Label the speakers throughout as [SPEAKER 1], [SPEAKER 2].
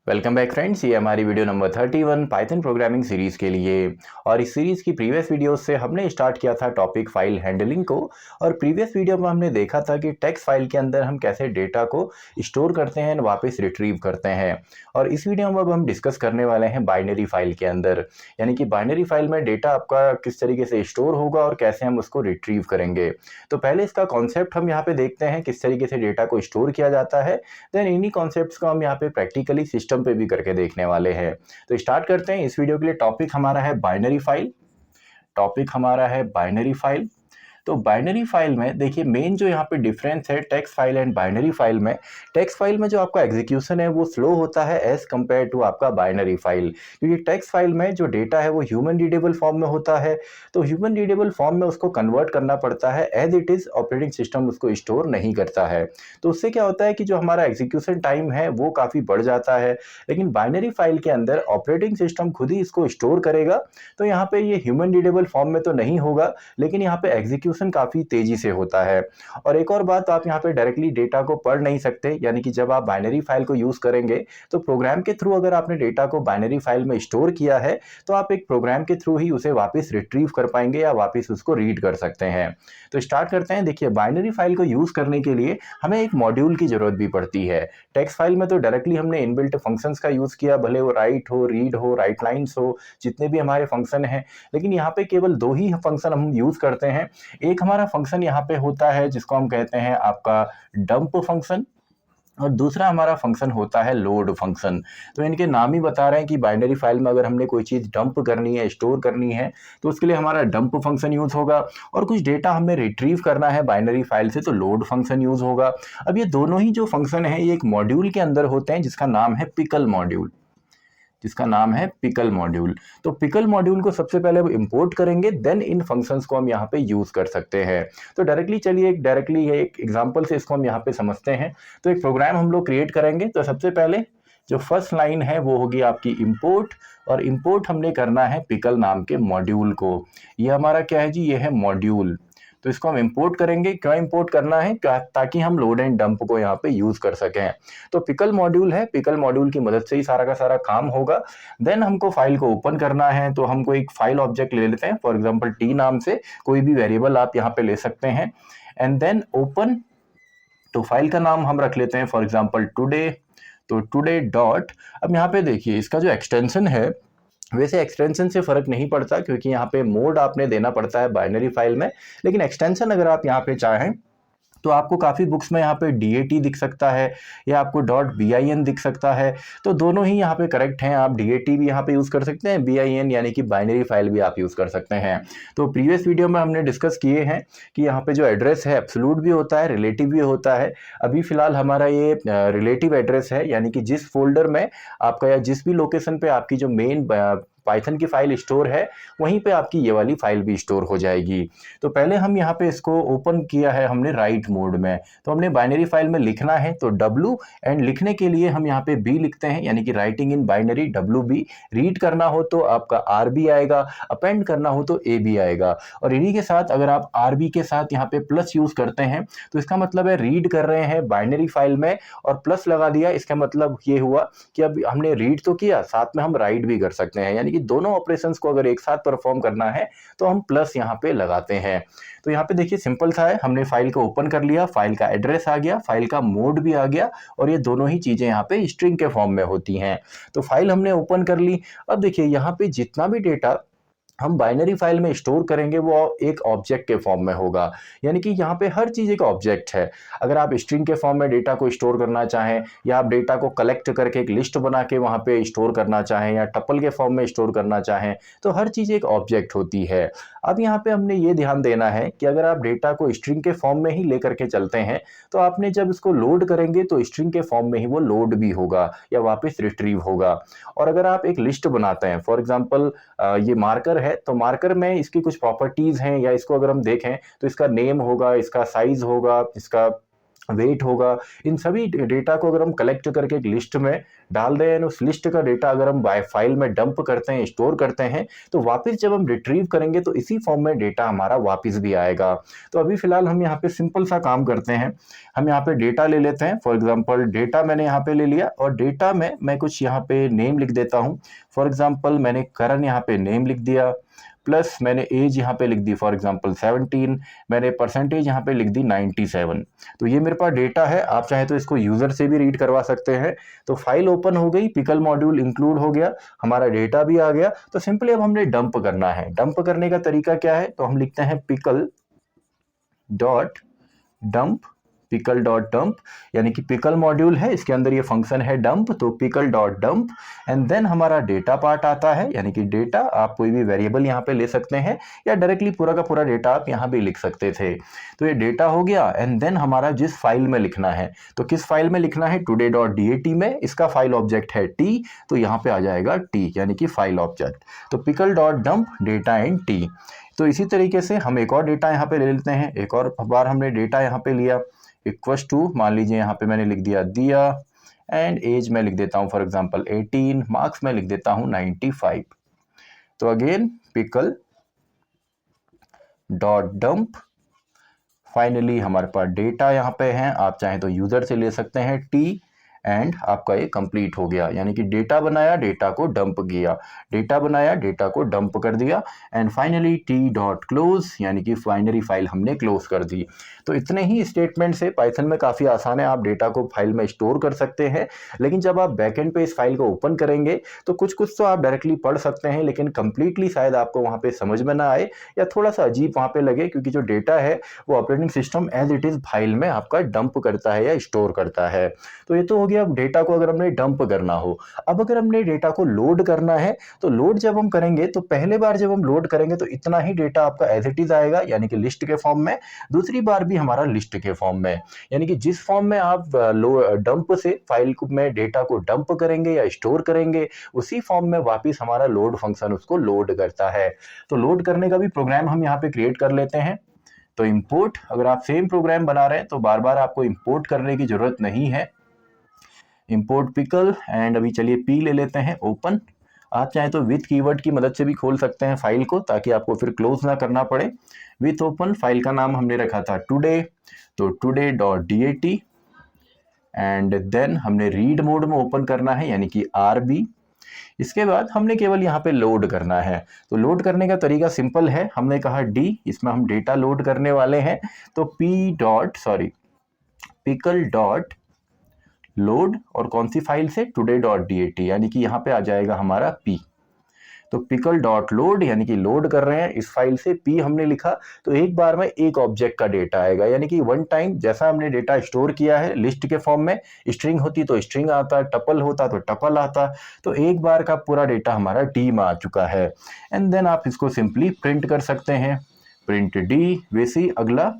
[SPEAKER 1] Welcome back friends, ये हमारी video number 31 Python programming series के लिए। और इस सीरीज़ की प्रीवियस वीडियोस से हमने स्टार्ट किया था टॉपिक फाइल हैंडलिंग को। और प्रीवियस वीडियो में हमने देखा था कि टेक्स्ट फाइल के अंदर हम कैसे डेटा को स्टोर करते हैं और वापस रिट्रीव करते हैं। और इस वीडियो में अब हम डिस्कस करने वाले हैं बाइनरी फाइल के अंदर, यानी कि बाइनरी फाइल में डेटा आपका किस तरीके से स्टोर होगा और कैसे हम उसको रिट्रीव करेंगे। तो पहले इसका कॉन्सेप्ट हम यहाँ पे देखते हैं किस तरीके से डेटा को स्टोर किया जाता है। देन इन्हीं कॉन्सेप्ट्स को हम यहाँ पे प्रैक्टिकली सिस्टम पे भी करके देखने वाले हैं। तो स्टार्ट करते हैं। इस वीडियो के लिए टॉपिक हमारा है बाइनरी फाइल। तो बाइनरी फाइल में देखिए मेन जो यहाँ पे डिफरेंस है text file and binary file में, टेक्स्ट फाइल में जो आपका एग्जीक्यूशन है वो स्लो होता है एज कंपेयर टू आपका बाइनरी फाइल, क्योंकि टेक्स्ट फाइल में जो डेटा है वो ह्यूमन रीडेबल फॉर्म में होता है। तो ह्यूमन रीडेबल फॉर्म में उसको कन्वर्ट करना पड़ता है, as it is operating system उसको स्टोर नहीं करता है। तो उससे क्या होता है कि जो हमारा एग्जीक्यूशन टाइम है वो काफ़ी बढ़ जाता है। लेकिन बाइनरी फाइल के अंदर ऑपरेटिंग सिस्टम खुद ही इसको स्टोर करेगा। तो यहाँ पे ये ह्यूमन रीडेबल फॉर्म में तो नहीं होगा, लेकिन यहाँ पे एग्जीक्यूशन काफी तेजी से होता है। और एक और बात, आप यहाँ पे डायरेक्टली डेटा को पढ़ नहीं सकते, यानी कि जब आप बाइनरी फाइल को यूज करेंगे तो प्रोग्राम के थ्रू अगर आपने डेटा को बाइनरी फाइल में स्टोर किया है तो आप एक प्रोग्राम के थ्रू ही उसे वापस रिट्रीव कर पाएंगे या वापस उसको रीड कर सकते हैं। तो स्टार्ट करते हैं। देखिए बाइनरी फाइल को यूज करने के लिए हमें एक मॉड्यूल की जरूरत भी पड़ती है। टेक्स्ट फाइल में तो डायरेक्टली हमने इनबिल्ट फंक्शंस का यूज किया, भले वो राइट हो, रीड हो, राइट लाइन्स हो, जितने भी हमारे फंक्शन हैं। लेकिन यहाँ पे केवल दो ही फंक्शन हम यूज करते हैं। एक हमारा फंक्शन यहाँ पे होता है जिसको हम कहते हैं आपका डंप फंक्शन, और दूसरा हमारा फंक्शन होता है लोड फंक्शन। तो इनके नाम ही बता रहे हैं कि बाइनरी फाइल में अगर हमने कोई चीज़ डंप करनी है, स्टोर करनी है, तो उसके लिए हमारा डंप फंक्शन यूज होगा। और कुछ डेटा हमने रिट्रीव करना है बाइनरी फाइल से तो लोड फंक्शन यूज होगा। अब ये दोनों ही जो फंक्शन है ये एक मॉड्यूल के अंदर होते हैं जिसका नाम है पिकल मॉड्यूल। तो पिकल मॉड्यूल को सबसे पहले अब इंपोर्ट करेंगे, देन इन फंक्शंस को हम यहाँ पे यूज कर सकते हैं। तो डायरेक्टली एक एग्जांपल से इसको हम यहाँ पे समझते हैं। तो एक प्रोग्राम हम लोग क्रिएट करेंगे। तो सबसे पहले जो फर्स्ट लाइन है वो होगी आपकी इंपोर्ट, और इंपोर्ट हमने करना है पिकल नाम के मॉड्यूल को। ये हमारा क्या है जी, ये है मॉड्यूल। तो इसको हम इंपोर्ट करेंगे। क्यों इंपोर्ट करना है? ताकि हम लोड एंड डंप को यहाँ पे यूज कर सकें। तो पिकल मॉड्यूल है, पिकल मॉड्यूल की मदद से ही सारा का सारा काम होगा। देन हमको फाइल को ओपन करना है। तो हमको एक फाइल ऑब्जेक्ट ले लेते हैं, फॉर एग्जांपल टी नाम से कोई भी वेरिएबल आप यहाँ पे ले सकते हैं। एंड देन ओपन, तो फाइल का नाम हम रख लेते हैं फॉर एग्जांपल टुडे। तो टुडे डॉट, अब यहाँ पे देखिए इसका जो एक्सटेंशन है, वैसे एक्सटेंशन से फर्क नहीं पड़ता क्योंकि यहाँ पे मोड आपने देना पड़ता है बाइनरी फाइल में। लेकिन एक्सटेंशन अगर आप यहाँ पे चाहें तो आपको काफ़ी बुक्स में यहाँ पे DAT दिख सकता है या आपको .bin दिख सकता है। तो दोनों ही यहाँ पे करेक्ट हैं। आप DAT भी यहाँ पे यूज़ कर सकते हैं, bin यानी कि बाइनरी फाइल भी आप यूज़ कर सकते हैं। तो प्रीवियस वीडियो में हमने डिस्कस किए हैं कि यहाँ पे जो एड्रेस है एब्सोल्यूट भी होता है, रिलेटिव भी होता है। अभी फिलहाल हमारा ये रिलेटिव एड्रेस है, यानी कि जिस फोल्डर में आपका या जिस भी लोकेशन पे आपकी जो मेन पाइथन की फाइल स्टोर है वहीं पे आपकी ये वाली फाइल भी स्टोर हो जाएगी। तो पहले हम यहाँ पे इसको ओपन किया है हमने राइट मोड में। तो हमने बाइनरी फाइल में लिखना है तो W, एंड लिखने के लिए हम यहाँ पे B लिखते हैं, यानी कि writing in binary WB। Read करना हो तो आपका RB आएगा, अपेंड करना हो तो AB आएगा। और इन्हीं के साथ अगर आप RB के साथ यहाँ पे प्लस यूज करते हैं तो इसका मतलब है रीड कर रहे हैं बाइनरी फाइल में और प्लस लगा दिया। इसका मतलब ये हुआ कि अब हमने रीड तो किया, साथ में हम राइट भी कर सकते हैं, यानी कि दोनों ऑपरेशंस को अगर एक साथ परफॉर्म करना है तो हम प्लस यहाँ पे लगाते हैं। तो यहाँ पे देखिए सिंपल सा है, हमने फाइल को ओपन कर लिया, फाइल का एड्रेस आ गया, फाइल का मोड भी आ गया, और ये दोनों ही चीजें यहाँ पे स्ट्रिंग के फॉर्म में होती हैं। तो फाइल हमने ओपन कर ली। अब देखिए यहाँ पे जितना भी डेटा हम बाइनरी फाइल में स्टोर करेंगे वो एक ऑब्जेक्ट के फॉर्म में होगा, यानी कि यहाँ पे हर चीज़ एक ऑब्जेक्ट है। अगर आप स्ट्रिंग के फॉर्म में डेटा को स्टोर करना चाहें, या आप डेटा को कलेक्ट करके एक लिस्ट बना के वहाँ पे स्टोर करना चाहें, या टपल के फॉर्म में स्टोर करना चाहें, तो हर चीज़ एक ऑब्जेक्ट होती है। अब यहाँ पे हमने ये ध्यान देना है कि अगर आप डेटा को स्ट्रिंग के फॉर्म में ही लेकर के चलते हैं तो आपने जब इसको लोड करेंगे तो स्ट्रिंग के फॉर्म में ही वो लोड भी होगा या वापस रिट्रीव होगा। और अगर आप एक लिस्ट बनाते हैं, फॉर एग्जाम्पल ये मार्कर है, तो मार्कर में इसकी कुछ प्रॉपर्टीज हैं, या इसको अगर हम देखें तो इसका नेम होगा, इसका साइज होगा, इसका वेट होगा, इन सभी डेटा को अगर हम कलेक्ट करके एक लिस्ट में डाल दें और उस लिस्ट का डेटा अगर हम बाय फाइल में डंप करते हैं, स्टोर करते हैं, तो वापस जब हम रिट्रीव करेंगे तो इसी फॉर्म में डेटा हमारा वापस भी आएगा। तो अभी फिलहाल हम यहाँ पे सिंपल सा काम करते हैं, हम यहाँ पे डेटा ले लेते हैं। फॉर एग्जांपल डेटा मैंने यहाँ पे ले लिया और डेटा में मैं कुछ यहाँ पे नेम लिख देता हूँ। फॉर एग्जांपल मैंने करण यहाँ पे नेम लिख दिया, प्लस मैंने एज यहाँ पे लिख दी फॉर एग्जांपल 17, मैंने परसेंटेज यहाँ पे लिख दी 97। तो ये मेरे पास डेटा है, आप चाहे तो इसको यूजर से भी रीड करवा सकते हैं। तो फाइल ओपन हो गई, पिकल मॉड्यूल इंक्लूड हो गया, हमारा डेटा भी आ गया। तो सिंपली अब हमने डंप करना है। डंप करने का तरीका क्या है, तो हम लिखते हैं pickle dot dump, pickle dot dump, यानी कि पिकल मॉड्यूल है, इसके अंदर ये फंक्शन है डंप, तो pickle dot dump and then हमारा डेटा पार्ट आता है, यानी कि डेटा आप कोई भी वेरिएबल यहाँ पे ले सकते हैं या डायरेक्टली पूरा का पूरा डेटा आप यहाँ भी लिख सकते थे। तो ये डेटा हो गया एंड देन हमारा जिस फाइल में लिखना है, तो किस फाइल में लिखना है, today.dat में, इसका फाइल ऑब्जेक्ट है t, तो यहाँ पे आ जाएगा t, यानी कि फाइल ऑब्जेक्ट। तो पिकल डॉट डंप डेटा इन t। तो इसी तरीके से हम एक और डेटा यहाँ पे ले लेते हैं, एक और बार हमने डेटा यहाँ पे लिया, इक्वल्स टू, मान लीजिए यहाँ पे मैंने लिख दिया एंड एज में लिख देता हूँ फॉर एग्जांपल 18, मार्क्स में लिख देता हूँ 95। तो again pickle dot dump, finally हमारे पास डेटा यहाँ पे है, आप चाहें तो यूजर से ले सकते हैं टी एंड आपका ये कंप्लीट हो गया, यानी कि डेटा बनाया, डेटा को डंप किया, डेटा बनाया, डेटा को डंप कर दिया and finally T dot close, यानी कि फाइनली फाइल हमने क्लोज कर दी। तो इतने ही स्टेटमेंट से पाइथन में काफ़ी आसान है, आप डेटा को फाइल में स्टोर कर सकते हैं। लेकिन जब आप बैकएंड पे इस फाइल को ओपन करेंगे तो कुछ तो आप डायरेक्टली पढ़ सकते हैं, लेकिन कंप्लीटली शायद आपको वहाँ पे समझ में ना आए या थोड़ा सा अजीब वहाँ पे लगे, क्योंकि जो डेटा है वो operating system as it is file में आपका डंप करता है या स्टोर करता है। तो ये तो हो गया डेटा को अगर हमने डंप करना हो। अब अगर हमने डेटा को लोड करना है, तो लोड जब हम करेंगे तो पहले बार जब हम लोड करेंगे तो इतना ही डेटा आपका एज इट इज आएगा, यानी कि लिस्ट के फॉर्म में, दूसरी बार भी हमारा लिस्ट के फॉर्म में, यानी कि जिस फॉर्म में आप डंप से फाइल में डेटा को डंप करेंगे या स्टोर करेंगे, उसी फॉर्म में वापस हमारा लोड फंक्शन उसको लोड करता है। तो लोड करने का भी प्रोग्राम हम यहाँ पे क्रिएट कर लेते हैं। तो इंपोर्ट, अगर आप सेम प्रोग्राम बना रहे हैं तो बार बार आपको इंपोर्ट करने की जरूरत नहीं है। इंपोर्ट पिकल एंड अभी चलिए पी ले लेते हैं, ओपन। आप चाहें तो विथ कीवर्ड की मदद से भी खोल सकते हैं फाइल को, ताकि आपको फिर क्लोज ना करना पड़े। विथ ओपन, फाइल का नाम हमने रखा था टुडे, तो today.dat एंड देन हमने रीड मोड में ओपन करना है, यानी कि RB। इसके बाद हमने केवल यहाँ पे लोड करना है। तो लोड करने का तरीका सिंपल है, हमने कहा D, इसमें हम डेटा लोड करने वाले हैं, तो पिकल डॉट लोड, और कौन सी फाइल से, today.dat, यानी कि यहाँ पे आ जाएगा हमारा P। तो पिकल डॉट लोड, यानी कि लोड कर रहे हैं इस फाइल से, P हमने लिखा, तो एक बार में एक ऑब्जेक्ट का डेटा आएगा, यानी कि वन टाइम जैसा हमने डेटा स्टोर किया है लिस्ट के फॉर्म में, स्ट्रिंग होती तो स्ट्रिंग आता, टपल होता तो टपल आता, तो एक बार का पूरा डेटा हमारा D में आ चुका है। एंड देन आप इसको सिंपली प्रिंट कर सकते हैं, प्रिंट D। वैसे अगला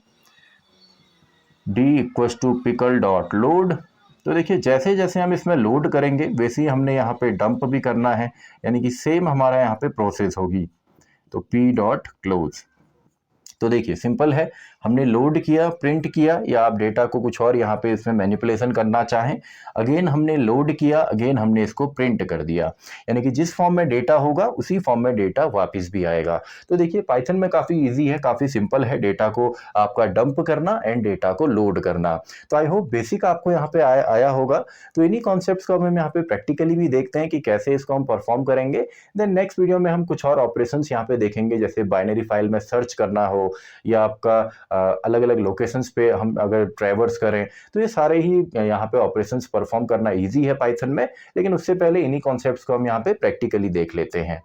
[SPEAKER 1] D equals to pickle dot load. तो देखिए जैसे जैसे हम इसमें लोड करेंगे वैसे ही हमने यहाँ पे डंप भी करना है, यानी कि सेम हमारा यहाँ पे प्रोसेस होगी। तो पी डॉट क्लोज, तो देखिए सिंपल है, हमने लोड किया, प्रिंट किया, या आप डेटा को कुछ और यहाँ पे इसमें मैनिपुलेशन करना चाहें, अगेन हमने लोड किया, अगेन हमने इसको प्रिंट कर दिया, यानी कि जिस फॉर्म में डेटा होगा उसी फॉर्म में डेटा वापस भी आएगा। तो देखिए पाइथन में काफ़ी इजी है, काफ़ी सिंपल है डेटा को आपका डंप करना एंड डेटा को लोड करना। तो आई होप बेसिक आपको यहाँ पे आया होगा। तो इन्हीं कॉन्सेप्ट्स को हम यहाँ पे प्रैक्टिकली भी देखते हैं कि कैसे इसको हम परफॉर्म करेंगे। देन नेक्स्ट वीडियो में हम कुछ और ऑपरेशंस यहाँ पे देखेंगे, जैसे बाइनरी फाइल में सर्च करना हो या आपका अलग अलग लोकेशंस पे हम अगर ट्रैवर्स करें, तो ये सारे ही यहाँ पे ऑपरेशंस परफॉर्म करना इजी है पाइथन में। लेकिन उससे पहले इन्हीं कॉन्सेप्ट्स को हम यहाँ पे प्रैक्टिकली देख लेते हैं।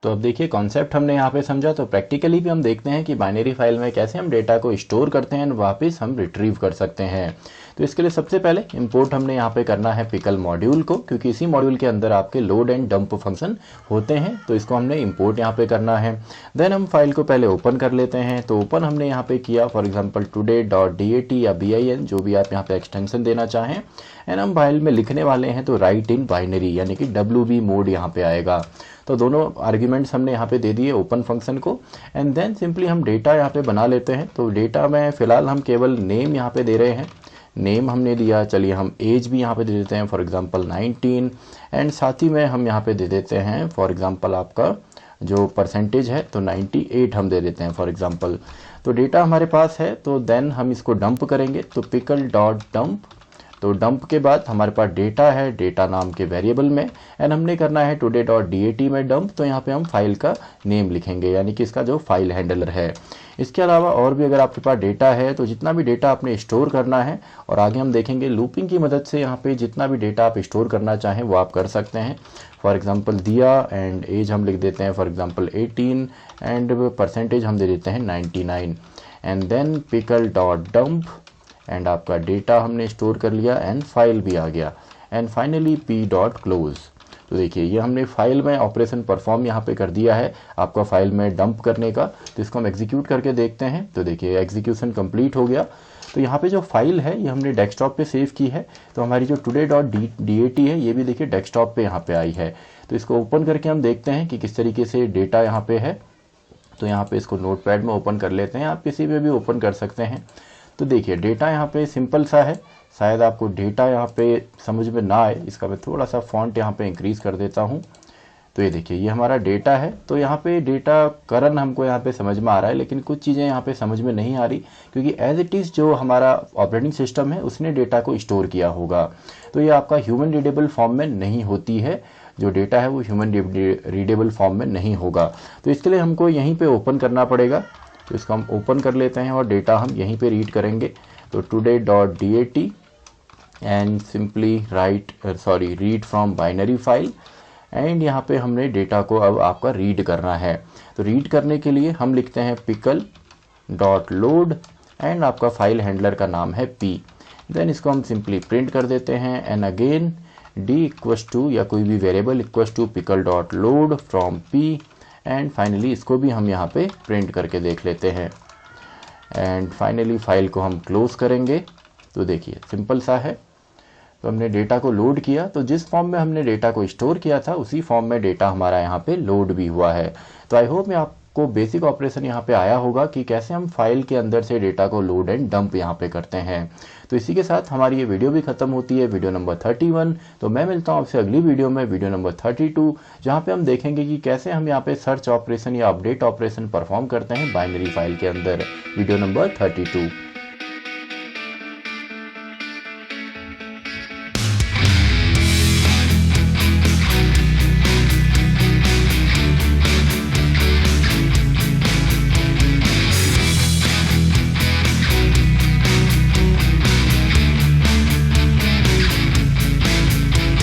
[SPEAKER 1] तो अब देखिए कॉन्सेप्ट हमने यहाँ पे समझा, तो प्रैक्टिकली भी हम देखते हैं कि बाइनरी फाइल में कैसे हम डेटा को स्टोर करते हैं और वापस हम रिट्रीव कर सकते हैं। तो इसके लिए सबसे पहले इंपोर्ट हमने यहाँ पे करना है पिकल मॉड्यूल को, क्योंकि इसी मॉड्यूल के अंदर आपके लोड एंड डंप फंक्शन होते हैं, तो इसको हमने इंपोर्ट यहाँ पे करना है। देन हम फाइल को पहले ओपन कर लेते हैं। तो ओपन हमने यहाँ पे किया, फॉर एग्जाम्पल today.dat या bin, जो भी आप यहाँ पे एक्सटेंशन देना चाहें, एंड हम फाइल में लिखने वाले हैं तो राइट इन बाइनरी, यानी कि WB मोड यहाँ पे आएगा। तो दोनों आर्ग्यूमेंट्स हमने यहाँ पे दे दिए ओपन फंक्शन को, एंड देन सिंपली हम डेटा यहाँ पे बना लेते हैं। तो डेटा में फ़िलहाल हम केवल नेम यहाँ पे दे रहे हैं, नेम हमने दिया, चलिए हम एज भी यहाँ पे दे देते हैं फॉर एग्जांपल 19, एंड साथ ही में हम यहाँ पे दे देते हैं फॉर एग्जांपल आपका जो परसेंटेज है तो 98 हम दे देते हैं फॉर एग्जांपल। तो डेटा हमारे पास है, तो देन हम इसको डंप करेंगे, तो पिकल डॉट डंप। तो डंप के बाद हमारे पास डेटा है, डेटा नाम के वेरिएबल में, एंड हमने करना है टुडे डॉट dat में डंप। तो यहाँ पे हम फाइल का नेम लिखेंगे, यानी कि इसका जो फाइल हैंडलर है। इसके अलावा और भी अगर आपके पास डेटा है तो जितना भी डेटा आपने स्टोर करना है, और आगे हम देखेंगे लूपिंग की मदद से यहाँ पे जितना भी डेटा आप स्टोर करना चाहें वो आप कर सकते हैं। फॉर एग्जांपल दिया, एंड एज हम लिख देते हैं फॉर एग्जांपल 18, एंड परसेंटेज हम दे देते हैं 99, and then pickle dot dump, and आपका डेटा हमने स्टोर कर लिया एंड फाइल भी आ गया, and finally p dot close. तो देखिए ये हमने फाइल में ऑपरेशन परफॉर्म यहाँ पे कर दिया है आपका फाइल में डंप करने का। तो इसको हम एग्जीक्यूट करके देखते हैं, तो देखिए एग्जीक्यूशन कंप्लीट हो गया। तो यहाँ पे जो फाइल है ये हमने डेस्कटॉप पे सेव की है, तो हमारी जो टुडे डॉट dat है ये भी देखिए डेस्कटॉप पे यहाँ पे आई है। तो इसको ओपन करके हम देखते हैं कि किस तरीके से डेटा यहाँ पे है। तो यहाँ पे इसको नोटपैड में ओपन कर लेते हैं, आप किसी पे भी ओपन कर सकते हैं। तो देखिए डेटा यहाँ पे सिंपल सा है, शायद आपको डेटा यहाँ पे समझ में ना आए, इसका मैं थोड़ा सा फॉन्ट यहाँ पे इंक्रीज़ कर देता हूँ। तो ये देखिए ये हमारा डेटा है, तो यहाँ पे डेटा करन हमको यहाँ पे समझ में आ रहा है, लेकिन कुछ चीज़ें यहाँ पे समझ में नहीं आ रही, क्योंकि एज इट इज़ जो हमारा ऑपरेटिंग सिस्टम है उसने डेटा को स्टोर किया होगा। तो ये आपका ह्यूमन रीडेबल फॉर्म में नहीं होती है, जो डेटा है वो ह्यूमन रीडेबल फॉर्म में नहीं होगा। तो इसके लिए हमको यहीं पर ओपन करना पड़ेगा। तो इसको हम ओपन कर लेते हैं और डेटा हम यहीं पे रीड करेंगे। तो today dot dat and simply read from binary file, and यहाँ पे हमने डेटा को अब आपका रीड करना है। तो रीड करने के लिए हम लिखते हैं पिकल डॉट लोड, एंड आपका फाइल हैंडलर का नाम है p। देन इसको हम सिंपली प्रिंट कर देते हैं, and again d equals to या कोई भी variable equals to pickle dot load from p, and finally इसको भी हम यहाँ पे प्रिंट करके देख लेते हैं, एंड फाइनली फाइल को हम क्लोज करेंगे। तो देखिए सिंपल सा है। तो हमने डेटा को लोड किया, तो जिस फॉर्म में हमने डेटा को स्टोर किया था उसी फॉर्म में डेटा हमारा यहाँ पे लोड भी हुआ है। तो आई होप मैं आपको बेसिक ऑपरेशन यहाँ पे आया होगा कि कैसे हम फाइल के अंदर से डेटा को लोड एंड डंप यहाँ पे करते हैं। तो इसी के साथ हमारी ये वीडियो भी खत्म होती है, वीडियो नंबर 31। तो मैं मिलता हूँ आपसे अगली वीडियो में, वीडियो नंबर 32, जहाँ पे हम देखेंगे कि कैसे हम यहाँ पे सर्च ऑपरेशन या अपडेट ऑपरेशन परफॉर्म करते हैं बाइनरी फाइल के अंदर। Video number 32।